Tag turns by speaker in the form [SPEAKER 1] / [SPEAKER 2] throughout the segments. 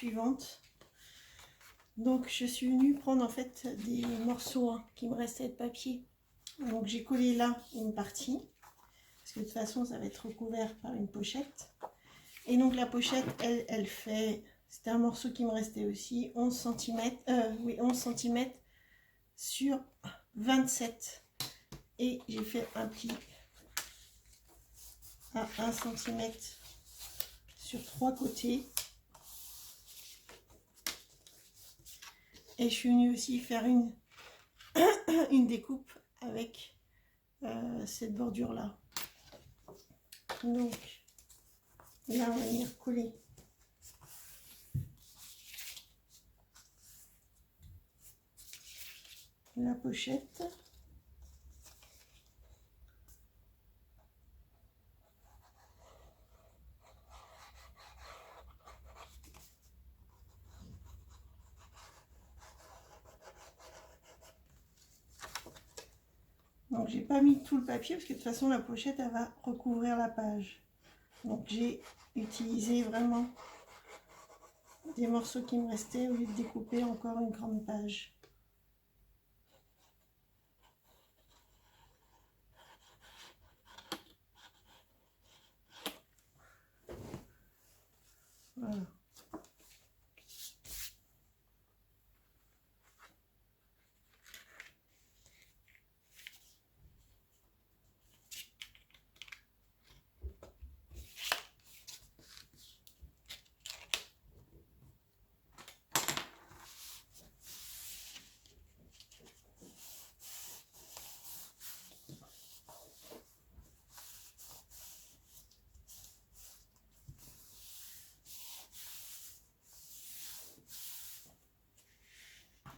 [SPEAKER 1] suivante. Donc je suis venue prendre en fait des morceaux qui me restaient de papier. Donc j'ai collé là une partie, parce que de toute façon ça va être recouvert par une pochette. Et donc la pochette, elle fait, c'était un morceau qui me restait aussi, 11 cm, oui 11 cm sur 27. Et j'ai fait un pli à 1 cm sur 3 côtés. Et je suis venue aussi faire une découpe avec cette bordure là. Donc là on va venir coller la pochette. Donc j'ai pas mis tout le papier parce que de toute façon la pochette elle va recouvrir la page. Donc j'ai utilisé vraiment des morceaux qui me restaient au lieu de découper encore une grande page. Voilà.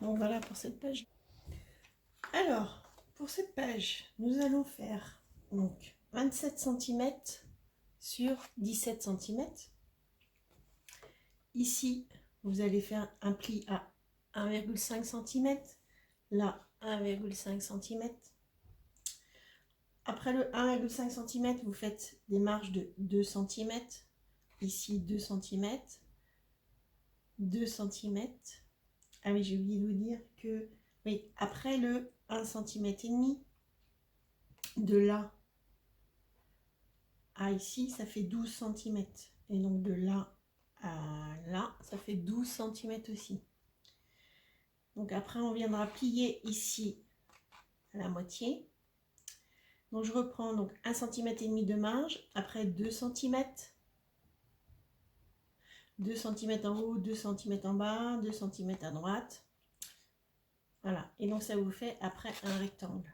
[SPEAKER 1] Donc voilà pour cette page. Alors, pour cette page, nous allons faire donc 27 cm sur 17 cm. Ici, vous allez faire un pli à 1,5 cm, là 1,5 cm. Après le 1,5 cm, vous faites des marges de 2 cm, ici 2 cm, 2 cm. Ah oui, j'ai oublié de vous dire que oui, après le 1 cm et demi, de là à ici, ça fait 12 cm. Et donc de là à là, ça fait 12 cm aussi. Donc après, on viendra plier ici à la moitié. Donc je reprends donc 1 cm et demi de marge, après 2 cm. 2 cm en haut, 2 cm en bas, 2 cm à droite. Voilà, et donc ça vous fait après un rectangle.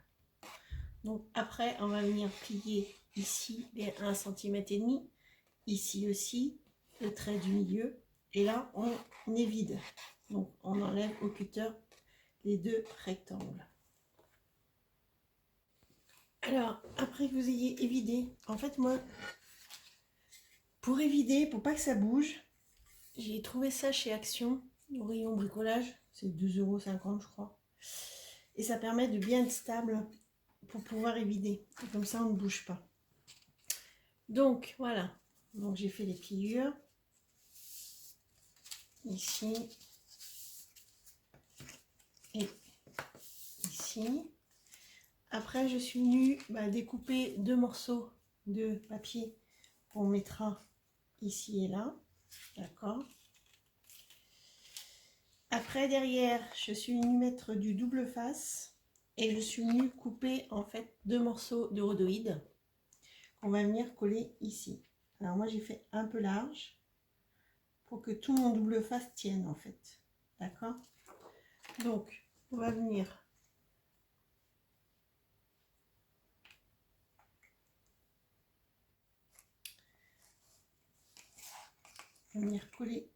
[SPEAKER 1] Donc après, on va venir plier ici les 1 cm et demi, ici aussi, le trait du milieu, et là on est vide. Donc on enlève au cutter les deux rectangles. Alors, après que vous ayez évidé, en fait moi, pour évider, pour pas que ça bouge, j'ai trouvé ça chez Action, au rayon bricolage, c'est 2,50 € je crois. Et ça permet de bien être stable pour pouvoir évider. Et comme ça, on ne bouge pas. Donc, voilà. Donc, j'ai fait les pliures. Ici. Et ici. Après, je suis venue découper 2 morceaux de papier qu'on mettra ici et là. D'accord. Après, derrière, je suis venue mettre du double face. Et je suis venue couper en fait 2 morceaux de rhodoïde qu'on va venir coller ici. Alors moi j'ai fait un peu large pour que tout mon double face tienne en fait. D'accord? Donc on va venir coller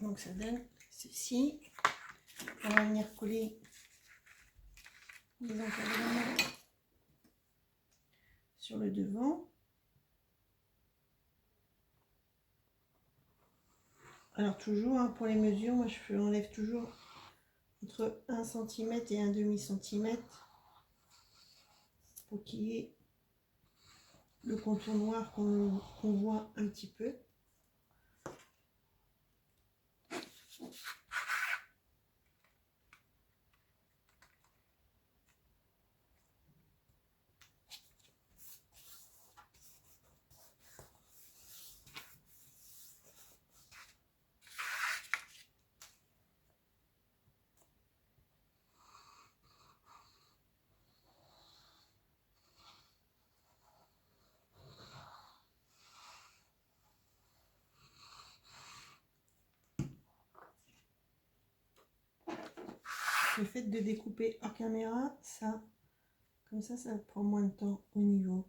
[SPEAKER 1] Donc ça donne ceci. On va venir coller les encadrements sur le devant. Alors toujours pour les mesures, moi je enlève toujours entre 1 cm et 1 demi-centimètre pour qu'il y ait le contour noir qu'on voit un petit peu. Le fait de découper hors caméra, ça, comme ça prend moins de temps au niveau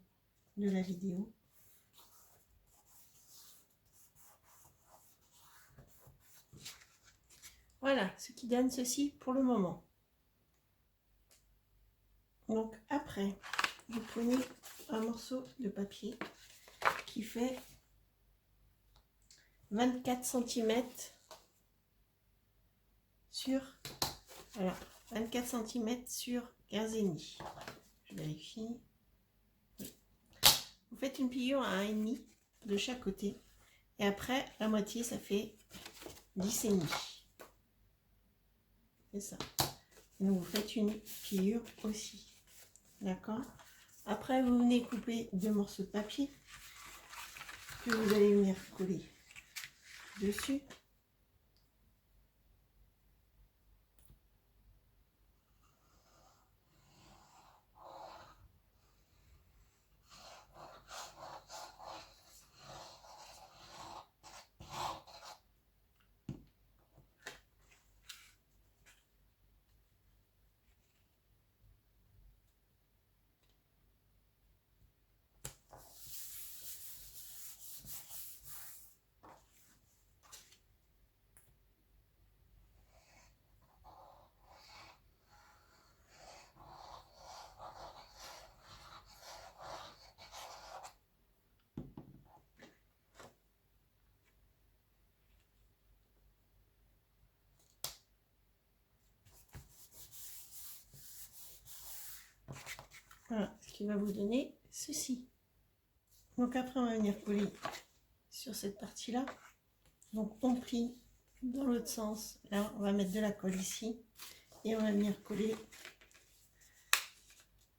[SPEAKER 1] de la vidéo. Voilà, ce qui donne ceci pour le moment. Donc après, vous prenez un morceau de papier qui fait 24 cm sur, voilà, 24 cm sur 15,5. Je vérifie. Oui. Vous faites une pliure à 1,5 de chaque côté. Et après, la moitié, ça fait 10,5. C'est ça. Donc vous faites une pliure aussi. D'accord? Après, vous venez couper 2 morceaux de papier que vous allez venir coller dessus. Voilà, ce qui va vous donner ceci. Donc après, on va venir coller sur cette partie-là. Donc on plie dans l'autre sens. Là, on va mettre de la colle ici. Et on va venir coller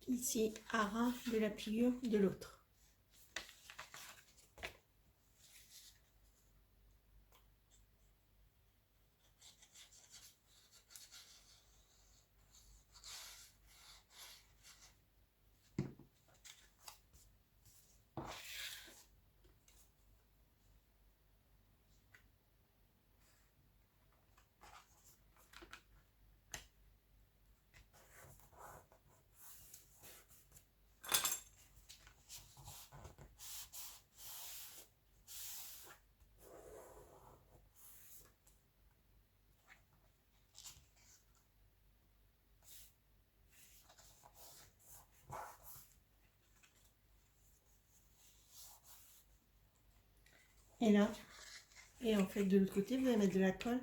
[SPEAKER 1] ici à ras de la pliure de l'autre. Et là, et en fait de l'autre côté, vous allez mettre de la colle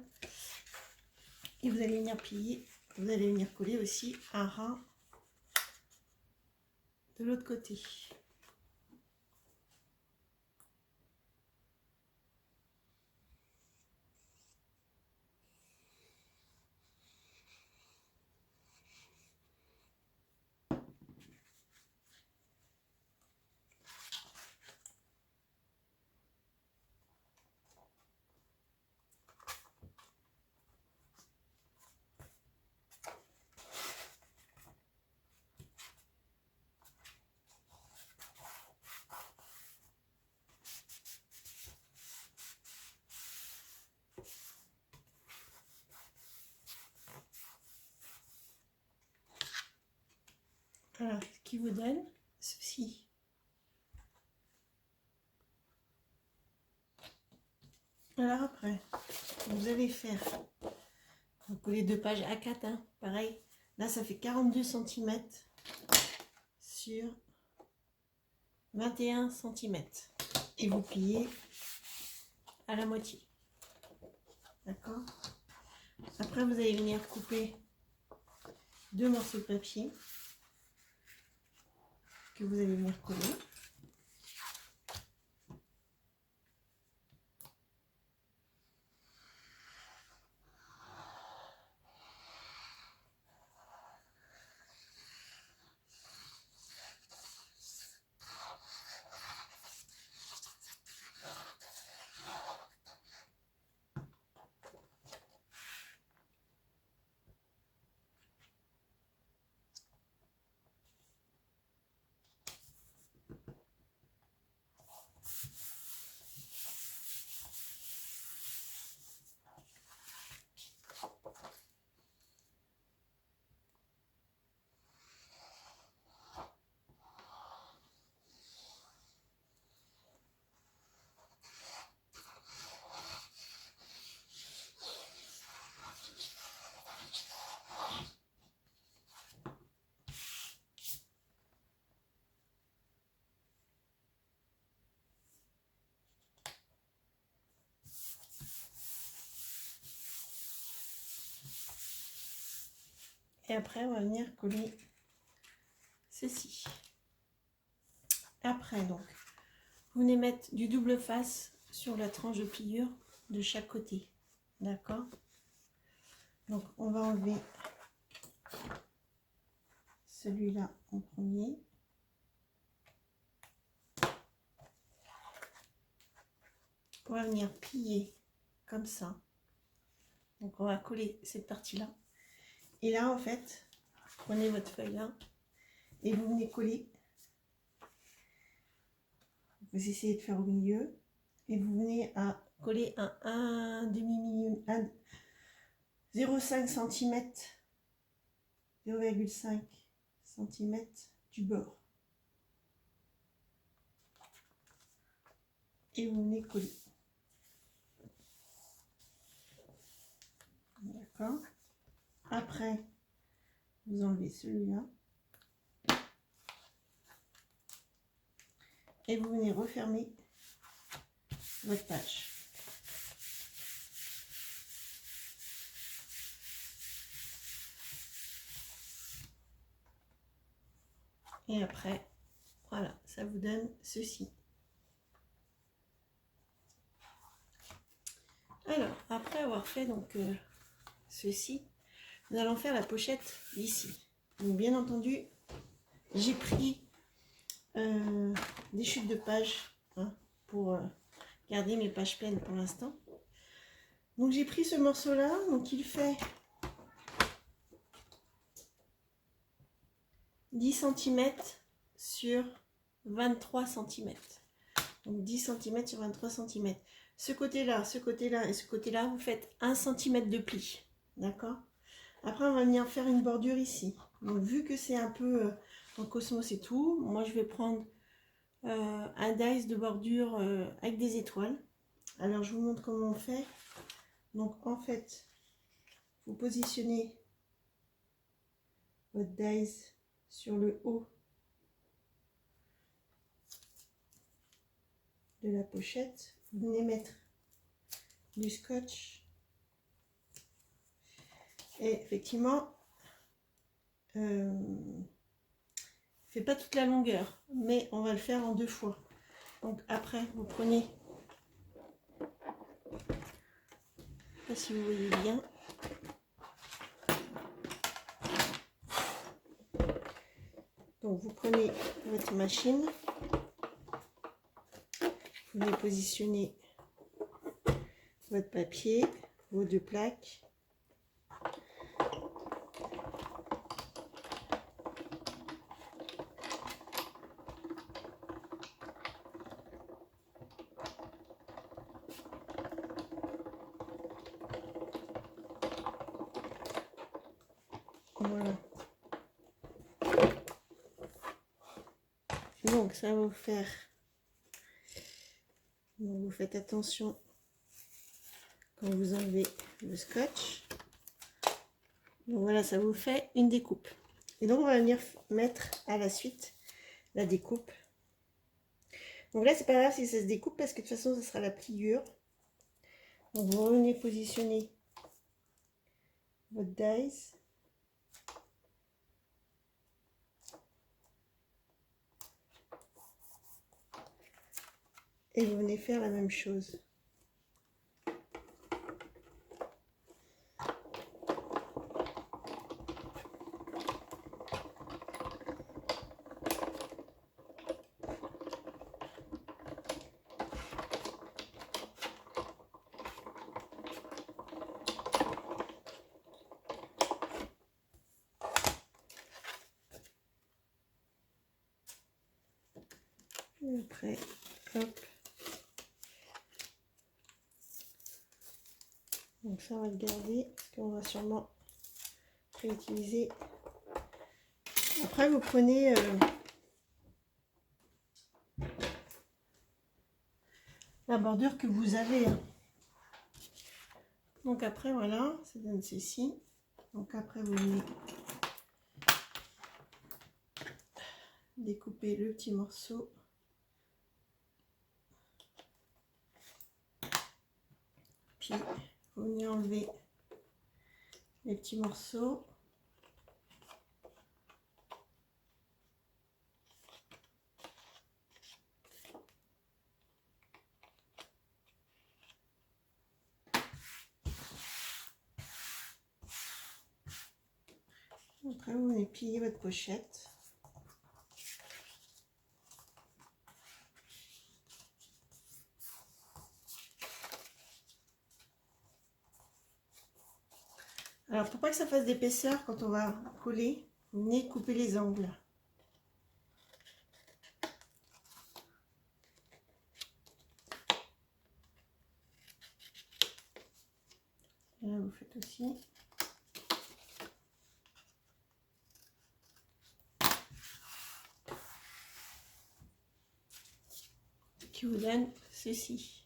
[SPEAKER 1] et vous allez venir plier, vous allez venir coller aussi à ras de l'autre côté. Voilà, ce qui vous donne ceci. Alors après, vous allez faire, vous collez 2 pages A4, hein, pareil. Là, ça fait 42 cm sur 21 cm. Et vous pliez à la moitié. D'accord? Après, vous allez venir couper 2 morceaux de papier que vous allez venir coller. Et après, on va venir coller ceci. Après, donc, vous venez mettre du double face sur la tranche de pliure de chaque côté. D'accord? Donc, on va enlever celui-là en premier. On va venir plier comme ça. Donc, on va coller cette partie-là. Et là, en fait, prenez votre feuille là et vous venez coller. Vous essayez de faire au milieu et vous venez à coller un demi-millimètre, 0,5 cm, 0,5 cm du bord. Et vous venez coller. D'accord? Après, vous enlevez celui-là. Et vous venez refermer votre page. Et après, voilà, ça vous donne ceci. Alors, après avoir fait donc ceci, nous allons faire la pochette ici. Donc bien entendu, j'ai pris des chutes de pages hein, pour garder mes pages pleines pour l'instant. Donc j'ai pris ce morceau là, donc il fait 10 cm sur 23 cm. Donc 10 cm sur 23 cm. Ce côté-là et ce côté-là, vous faites 1 cm de pli. D'accord? Après, on va venir faire une bordure ici. Donc vu que c'est un peu en cosmos et tout, moi je vais prendre un dice de bordure avec des étoiles. Alors je vous montre comment on fait. Donc en fait, vous positionnez votre dice sur le haut de la pochette. Vous venez mettre du scotch. Et effectivement, fait pas toute la longueur, mais on va le faire en 2 fois. Donc après, vous prenez, je sais pas si vous voyez bien, donc vous prenez votre machine, vous venez positionner votre papier, vos 2 plaques. Voilà. Donc ça va vous faire, donc vous faites attention quand vous enlevez le scotch. Donc voilà, ça vous fait une découpe. Et donc on va venir mettre à la suite la découpe. Donc là, c'est pas grave si ça se découpe parce que de toute façon, ça sera la pliure. Donc vous revenez positionner votre dies. Et vous venez faire la même chose. Et après, hop. Donc ça, on va le garder parce qu'on va sûrement réutiliser. Après, vous prenez la bordure que vous avez. Donc après, voilà, ça donne ceci. Donc après, vous venez découper le petit morceau. Puis, vous venez enlever les petits morceaux. Après, vous venez plier votre pochette. Alors, pour pas que ça fasse d'épaisseur quand on va coller, vous venez couper les angles. Et là, vous faites aussi. Qui vous donne ceci.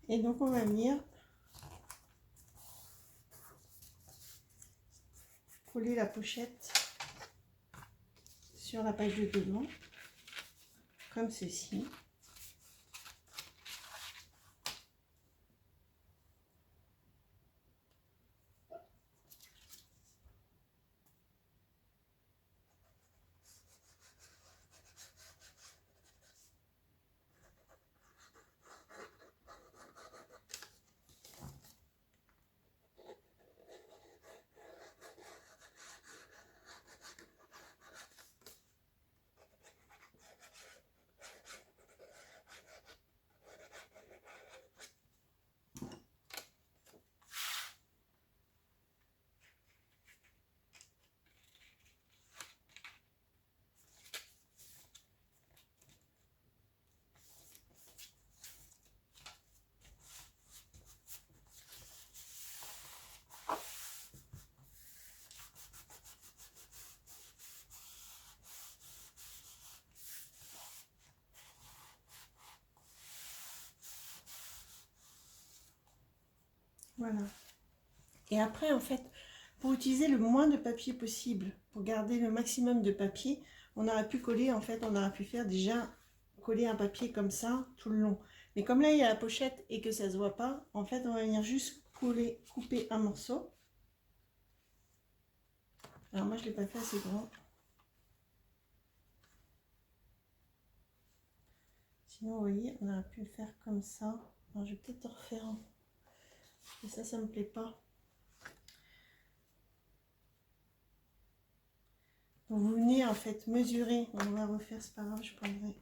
[SPEAKER 1] Et donc, on va venir coller la pochette sur la page de devant, comme ceci. Voilà. Et après, en fait, pour utiliser le moins de papier possible, pour garder le maximum de papier, on aurait pu coller, en fait, on aurait pu faire déjà coller un papier comme ça tout le long. Mais comme là, il y a la pochette et que ça se voit pas, en fait, on va venir juste coller, couper un morceau. Alors moi, je l'ai pas fait assez grand. Sinon, vous voyez, on aurait pu le faire comme ça. Alors, je vais peut-être en refaire un. Et ça me plaît pas. Donc, vous venez en fait mesurer. On va refaire, c'est pas grave, je prendrai.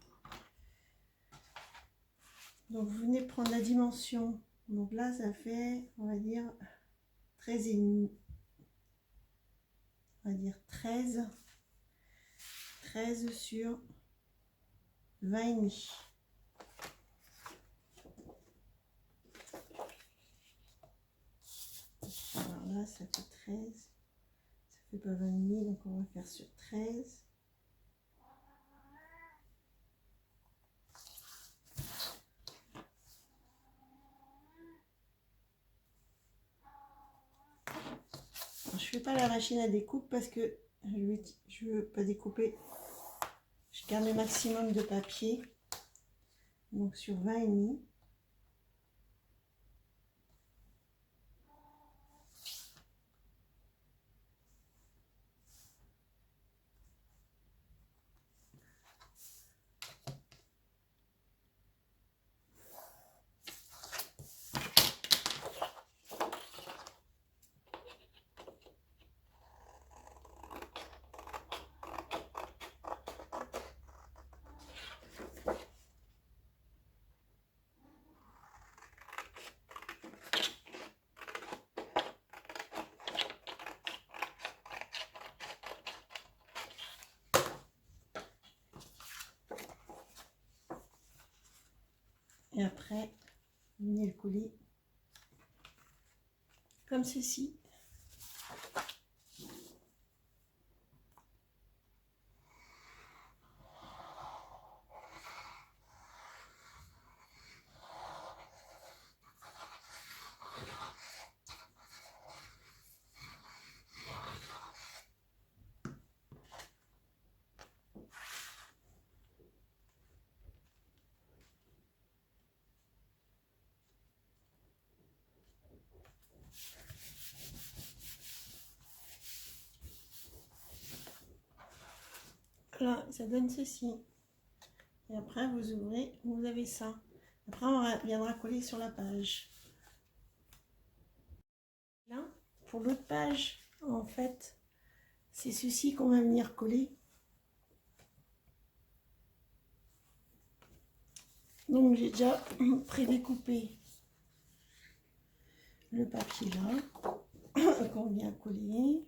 [SPEAKER 1] Donc, vous venez prendre la dimension. Donc là, ça fait, on va dire, 13,5. On va dire 13 sur 20,5. Alors là, ça fait 13. Ça fait pas 20,5, donc on va faire sur 13. fais pas la machine à découpe parce que je veux pas découper. Je garde le maximum de papier. Donc sur 20,5. Et après, vous venez le coller comme ceci. Là, ça donne ceci. Et après, vous ouvrez, vous avez ça. Après, on viendra coller sur la page. Là, pour l'autre page, en fait, c'est ceci qu'on va venir coller. Donc, j'ai déjà prédécoupé le papier là, qu'on vient coller.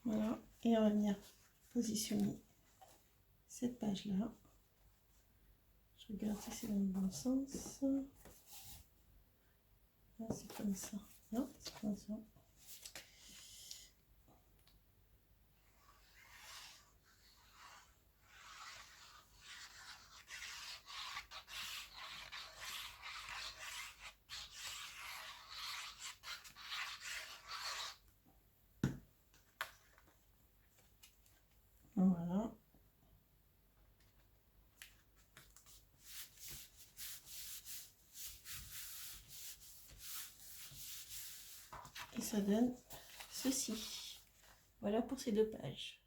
[SPEAKER 1] Voilà, et on va venir positionner cette page-là. Je regarde si c'est dans le bon sens. Là, c'est comme ça. Non, c'est comme ça. Voilà. Et ça donne ceci. Voilà pour ces deux pages.